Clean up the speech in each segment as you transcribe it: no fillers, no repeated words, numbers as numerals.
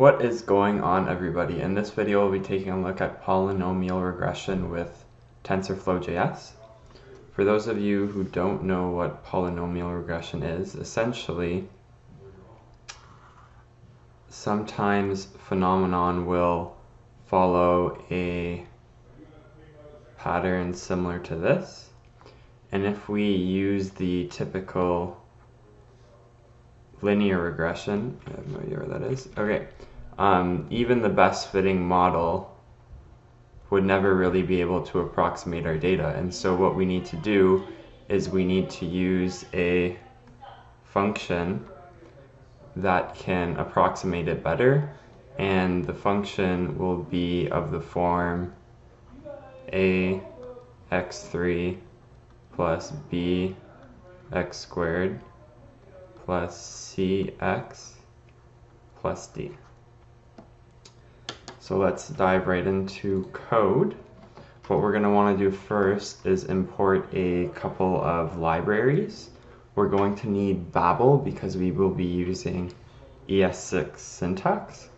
What is going on, everybody? In this video, we'll be taking a look at polynomial regression with Tensorflow.js. For those of you who don't know what polynomial regression is, essentially, sometimes phenomenon will follow a pattern similar to this. And if we use the typical linear regression, I have no idea where that is. Okay, even the best fitting model would never really be able to approximate our data. And so what we need to do is we need to use a function that can approximate it better. And the function will be of the form a x3 plus b x squared plus cx plus d. So let's dive right into code. What we're going to want to do first is import a couple of libraries. We're going to need Babel because we will be using ES6 syntax.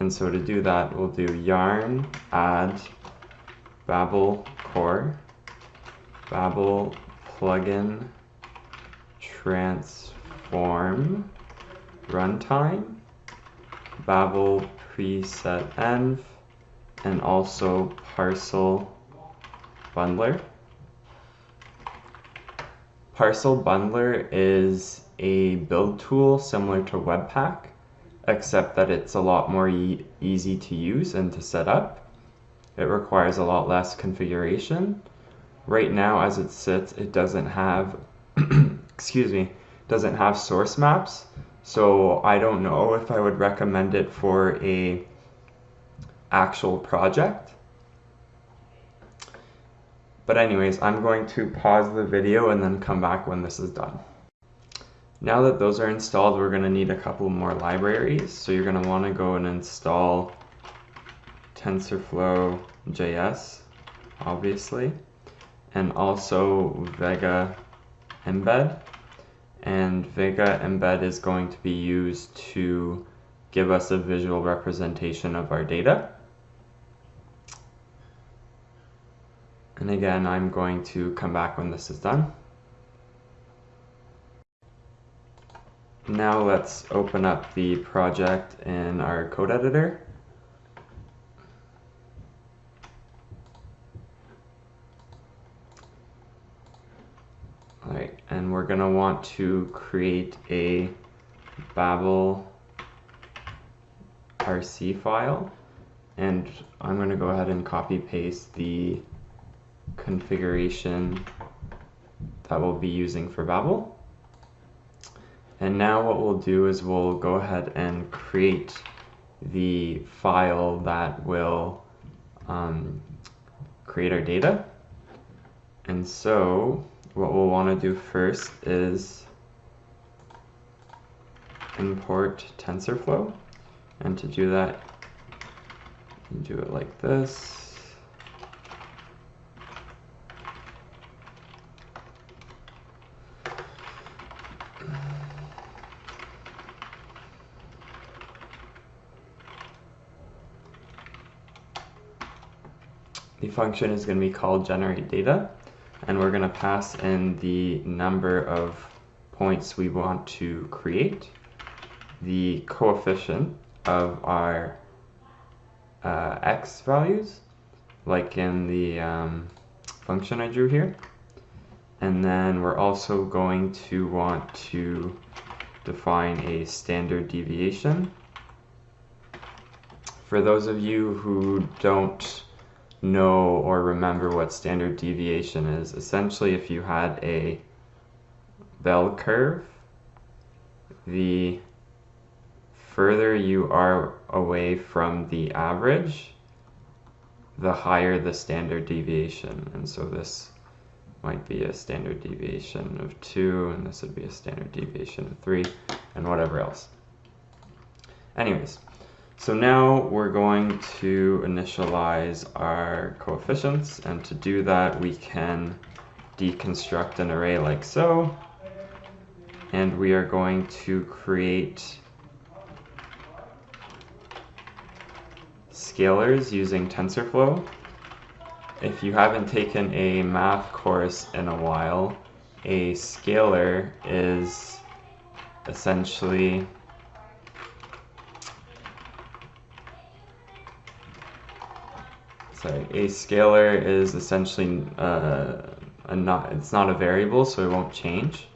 And so to do that, we'll do yarn add Babel core, Babel plugin transform runtime, Babel preset env, and also parcel bundler. Parcel bundler is a build tool similar to Webpack, except that it's a lot more easy to use and to set up. It requires a lot less configuration. Right now, as it sits, it doesn't have doesn't have source maps, so I don't know if I would recommend it for a actual project. But anyways, I'm going to pause the video and then come back when this is done. Now that those are installed, we're going to need a couple more libraries. So you're going to want to go and install Tensorflow.js, obviously, and also Vega embed. And Vega embed is going to be used to give us a visual representation of our data. And again, I'm going to come back when this is done. Now let's open up the project in our code editor. Alright, and we're going to want to create a Babel RC file. And I'm going to go ahead and copy paste the configuration that we'll be using for Babel. And now what we'll do is we'll go ahead and create the file that will create our data. And so what we'll want to do first is import TensorFlow. And to do that, you do it like this. The function is going to be called generate data, and we're going to pass in the number of points we want to create, the coefficient of our x values, like in the function I drew here, and then we're also going to want to define a standard deviation. For those of you who don't know or remember what standard deviation is, essentially if you had a bell curve, the further you are away from the average, the higher the standard deviation. And so this might be a standard deviation of 2, and this would be a standard deviation of 3, and whatever else. Anyways, so now we're going to initialize our coefficients, and to do that we can deconstruct an array like so, and we are going to create scalars using TensorFlow. If you haven't taken a math course in a while, a scalar is essentially it's not a variable, so it won't change.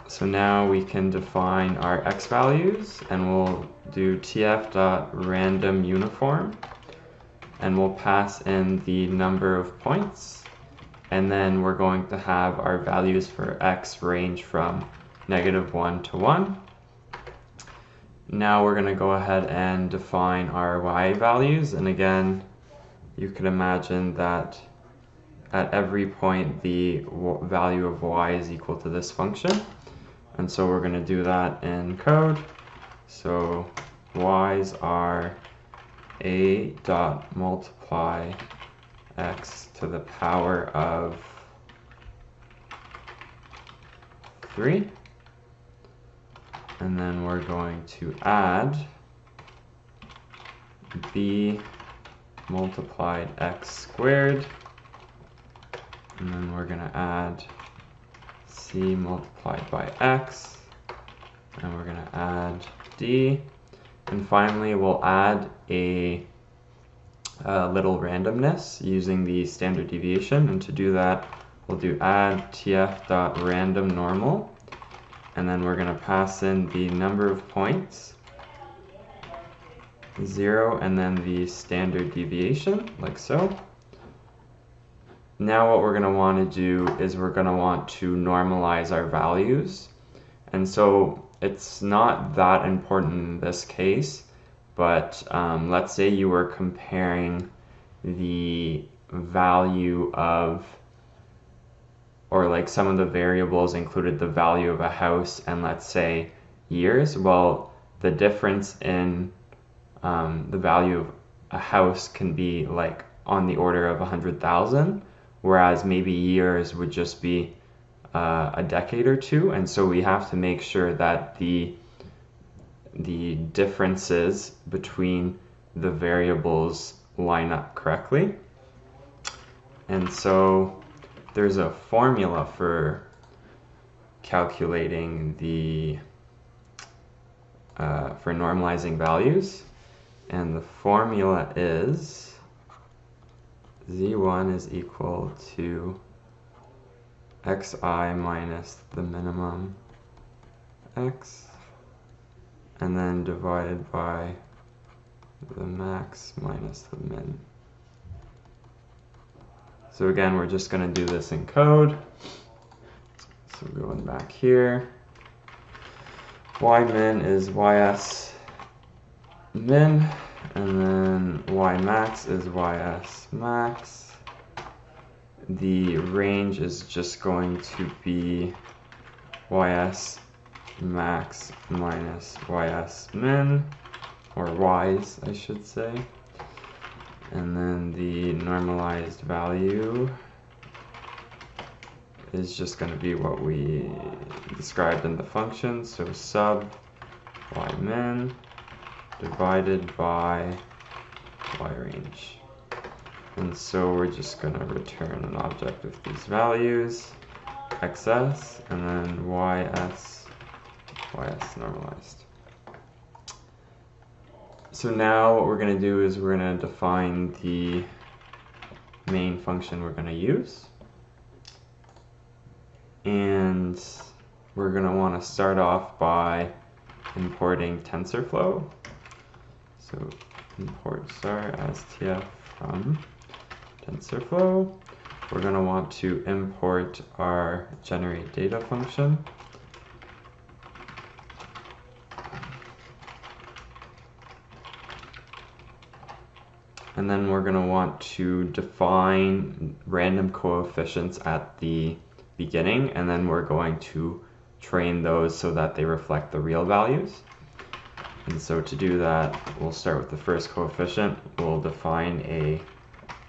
So now we can define our x values, and we'll do tf.randomUniform, and we'll pass in the number of points, and then we're going to have our values for x range from -1 to 1. Now we're going to go ahead and define our y values, and again, you could imagine that at every point the value of y is equal to this function. And so we're going to do that in code. So y's are a dot multiply x to the power of 3. And then we're going to add b multiplied x squared. And then we're going to add c multiplied by x, and we're going to add d, and finally we'll add a little randomness using the standard deviation, and to do that we'll do add tf.randomNormal, and then we're going to pass in the number of points, 0, and then the standard deviation, like so. Now what we're going to want to do is we're going to want to normalize our values. And so it's not that important in this case, but let's say you were comparing the value of, or like some of the variables included the value of a house and let's say years. Well, the difference in the value of a house can be like on the order of 100,000. Whereas maybe years would just be a decade or two, and so we have to make sure that the differences between the variables line up correctly. And so there's a formula for calculating the for normalizing values, and the formula is z1 is equal to xi minus the minimum x, and then divided by the max minus the min. So again, we're just going to do this in code. So going back here, y min is ys min, and then y max is ys max. The range is just going to be ys max minus ys min, or y's I should say. And then the normalized value is just going to be what we described in the function, so sub y min divided by y range. And so we're just going to return an object with these values, xs, and then ys normalized. So now what we're going to do is we're going to define the main function we're going to use. And we're going to want to start off by importing TensorFlow. So import star as tf from TensorFlow. We're going to want to import our generate data function. And then we're going to want to define random coefficients at the beginning, and then we're going to train those so that they reflect the real values. And so to do that, we'll start with the first coefficient. We'll define a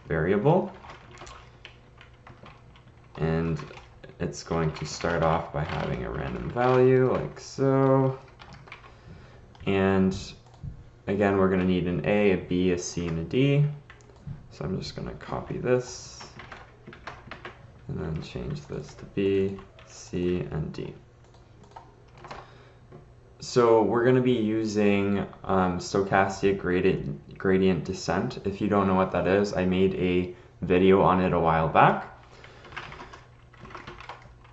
variable, and it's going to start off by having a random value like so. And again, we're going to need an A, a B, a C, and a D. So I'm just going to copy this and then change this to B, C, and D. So we're going to be using stochastic gradient descent. If you don't know what that is, I made a video on it a while back.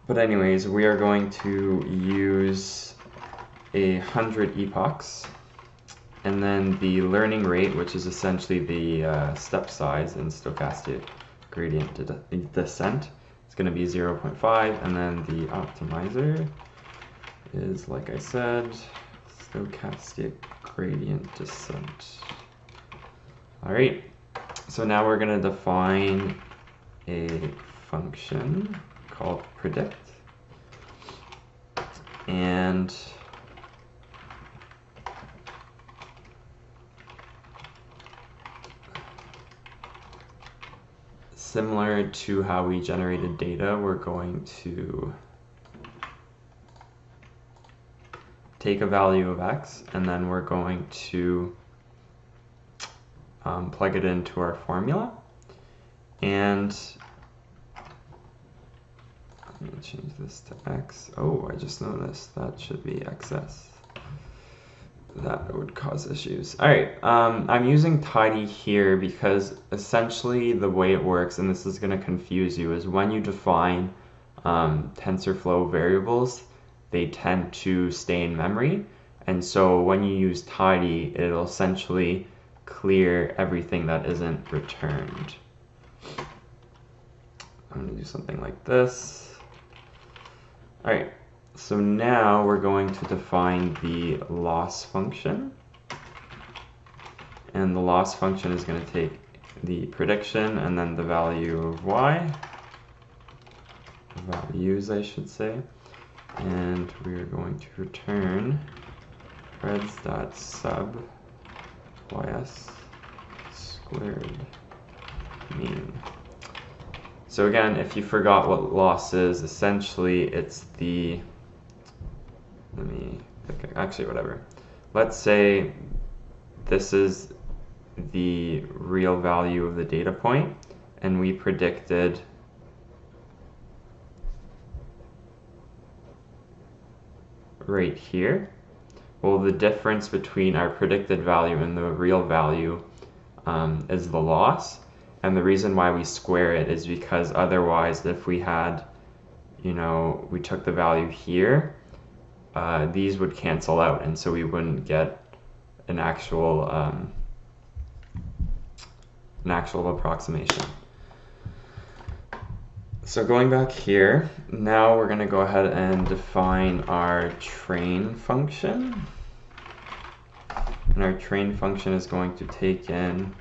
But anyways, we are going to use 100 epochs, and then the learning rate, which is essentially the step size in stochastic gradient descent, is going to be 0.5, and then the optimizer is, like I said, stochastic gradient descent. All right, so now we're going to define a function called predict, and similar to how we generated data, we're going to take a value of x, and then we're going to plug it into our formula. And I'm going to change this to x. Oh, I just noticed that should be xs. That would cause issues. All right, I'm using tidy here because essentially the way it works, and this is going to confuse you, is when you define TensorFlow variables, they tend to stay in memory. And so when you use tidy, it'll essentially clear everything that isn't returned. I'm going to do something like this. All right, so now we're going to define the loss function. And the loss function is going to take the prediction and then the value of y, values I should say, and we're going to return preds.sub ys squared mean. So again, if you forgot what loss is, essentially it's the, actually whatever. Let's say this is the real value of the data point, and we predicted right here. Well, the difference between our predicted value and the real value is the loss. And the reason why we square it is because otherwise, if we had, we took the value here, these would cancel out, and so we wouldn't get an actual approximation. So going back here, now we're going to go ahead and define our train function. And our train function is going to take in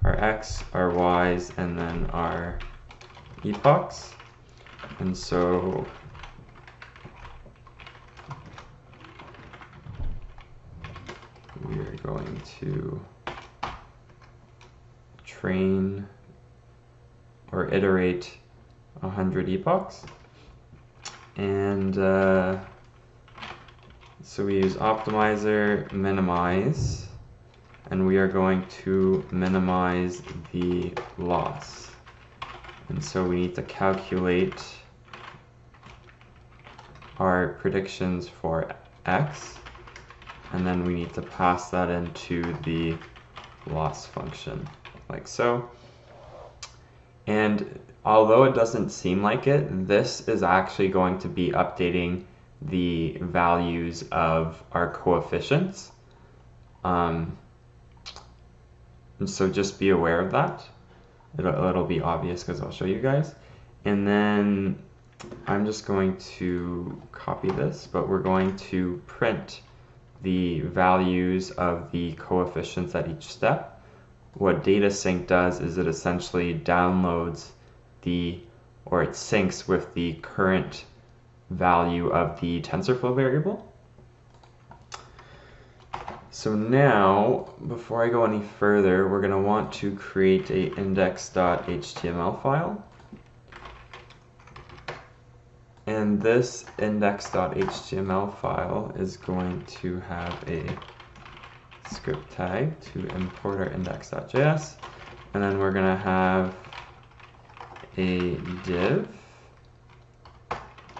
our x, our y's, and then our epochs. And so we are going to train or iterate 100 epochs. And so we use optimizer, minimize, and we are going to minimize the loss. And so we need to calculate our predictions for x, and then we need to pass that into the loss function, like so. And although it doesn't seem like it, this is actually going to be updating the values of our coefficients. And so just be aware of that. It'll be obvious because I'll show you guys. And then I'm just going to copy this, but we're going to print the values of the coefficients at each step. What DataSync does is it essentially downloads or it syncs with the current value of the TensorFlow variable. So now, before I go any further, we're going to want to create a index.html file. And this index.html file is going to have a script tag to import our index.js, and then we're going to have a div,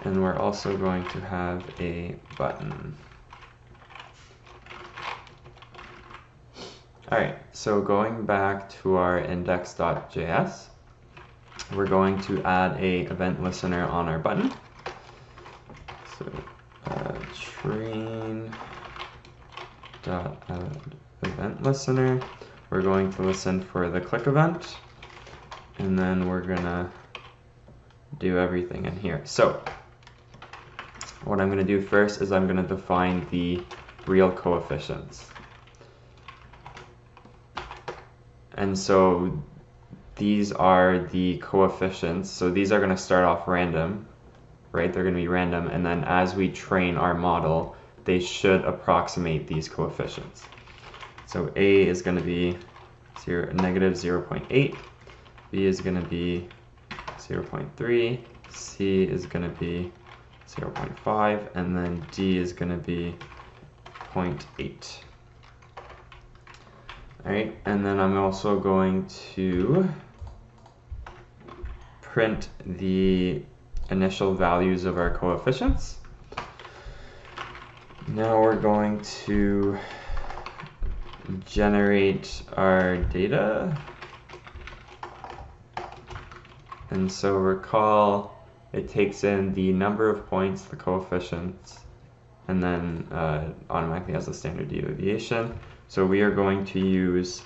and we're also going to have a button. Alright, so going back to our index.js, we're going to add a event listener on our button. So train dot add event listener. We're going to listen for the click event, and then we're gonna do everything in here. So what I'm gonna do first is I'm gonna define the real coefficients. And so these are the coefficients. So these are going to start off random, right? They're going to be random. And then as we train our model, they should approximate these coefficients. So A is going to be negative 0.8. B is going to be 0.3. C is going to be 0.5. And then D is going to be 0.8. Alright, and then I'm also going to print the initial values of our coefficients. Now we're going to generate our data. And so recall, it takes in the number of points, the coefficients, and then automatically has a standard deviation. So we are going to use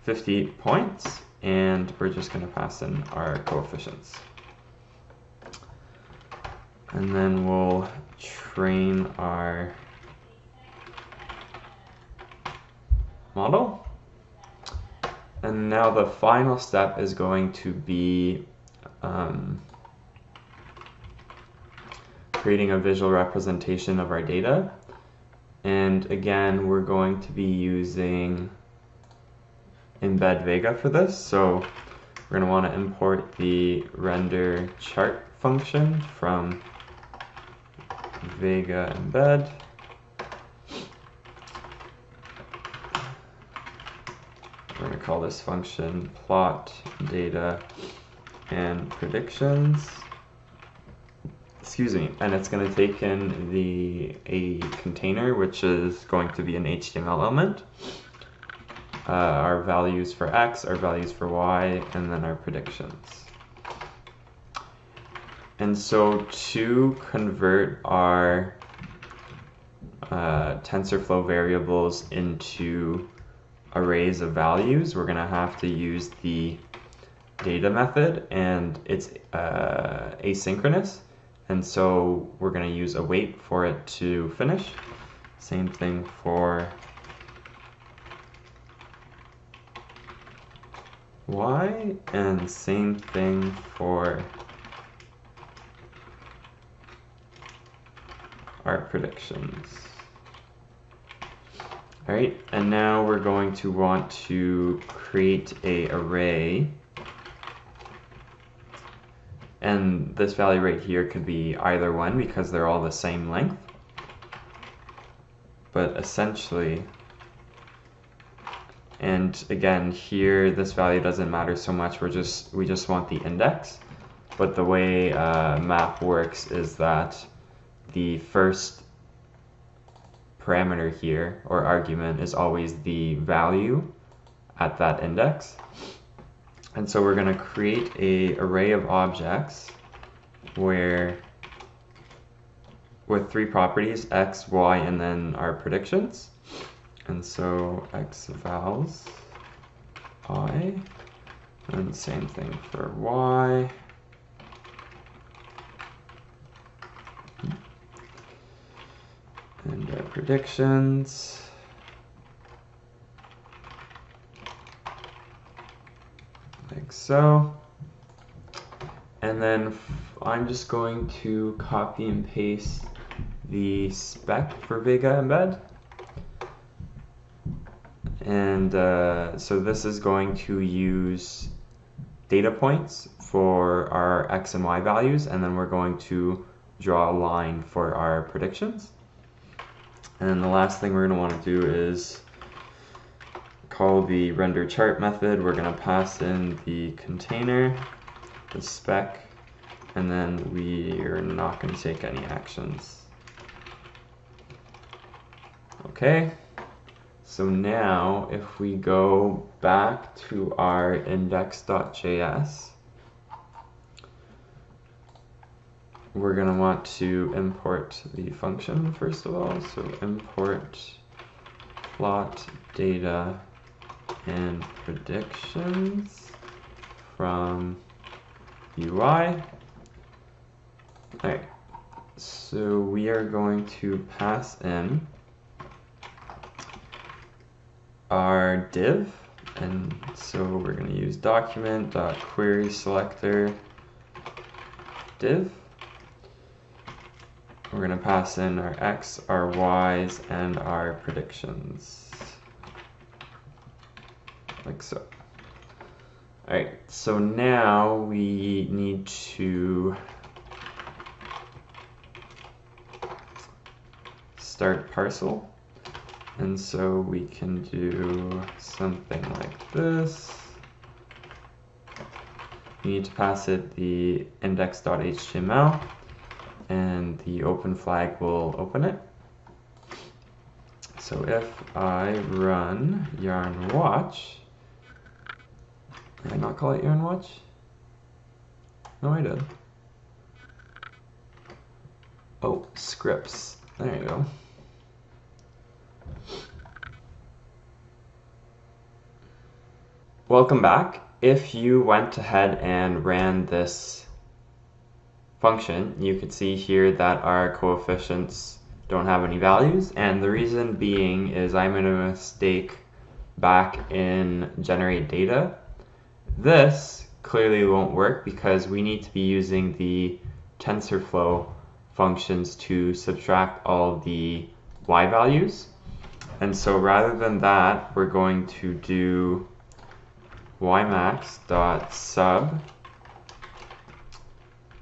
50 points, and we're just going to pass in our coefficients. And then we'll train our model. And now the final step is going to be creating a visual representation of our data. And again, we're going to be using embed Vega for this. So we're going to want to import the render chart function from Vega embed. We're going to call this function plot data and predictions. Excuse me, and it's going to take in a container, which is going to be an HTML element, our values for X, our values for Y, and then our predictions. And so to convert our TensorFlow variables into arrays of values, we're going to have to use the data method, and it's asynchronous. And so we're going to use await for it to finish. Same thing for Y, and same thing for our predictions. All right, and now we're going to want to create an array. And this value right here could be either one because they're all the same length. But essentially, and again here this value doesn't matter so much, we just want the index. But the way map works is that the first parameter here, or argument, is always the value at that index. And so we're going to create an array of objects with three properties, X, Y, and then our predictions. And so X vals I, and same thing for Y. And our predictions. Like so. And then I'm just going to copy and paste the spec for Vega embed. And so this is going to use data points for our X and Y values, and then we're going to draw a line for our predictions. And then the last thing we're going to want to do is call the render chart method, we're going to pass in the container, the spec, and then we are not going to take any actions. Okay, so now if we go back to our index.js, we're going to want to import the function first of all. So import plot data and predictions from UI. Alright, so we are going to pass in our div, and so we're going to use document.querySelector div. We're going to pass in our x, our y's, and our predictions, like so. Alright, so now we need to start parcel. And so we can do something like this. We need to pass it the index.html, and the open flag will open it. So if I run yarn watch, did I not call it yarn watch? No, I did. Oh, scripts. There you go. Welcome back. If you went ahead and ran this function, you could see here that our coefficients don't have any values, and the reason being is I made a mistake back in generate data. This clearly won't work because we need to be using the TensorFlow functions to subtract all the y values. And so rather than that, we're going to do ymax.sub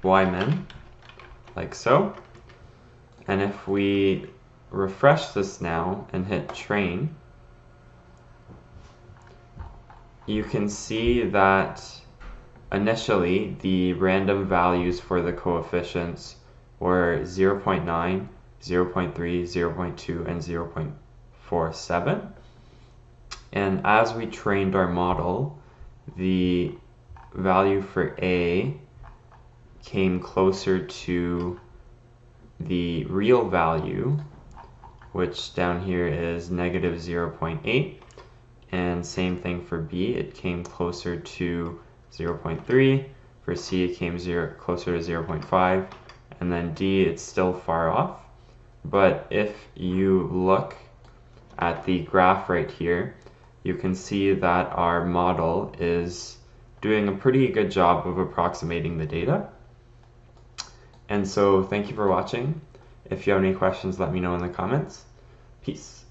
ymin, like so. And if we refresh this now and hit train, you can see that initially the random values for the coefficients were 0.9, 0.3, 0.2, and 0.47. And as we trained our model, the value for A came closer to the real value, which down here is negative 0.8. And same thing for B, it came closer to 0.3. For C, it came closer to 0.5. And then D, it's still far off. But if you look at the graph right here, you can see that our model is doing a pretty good job of approximating the data. And so thank you for watching. If you have any questions, let me know in the comments. Peace.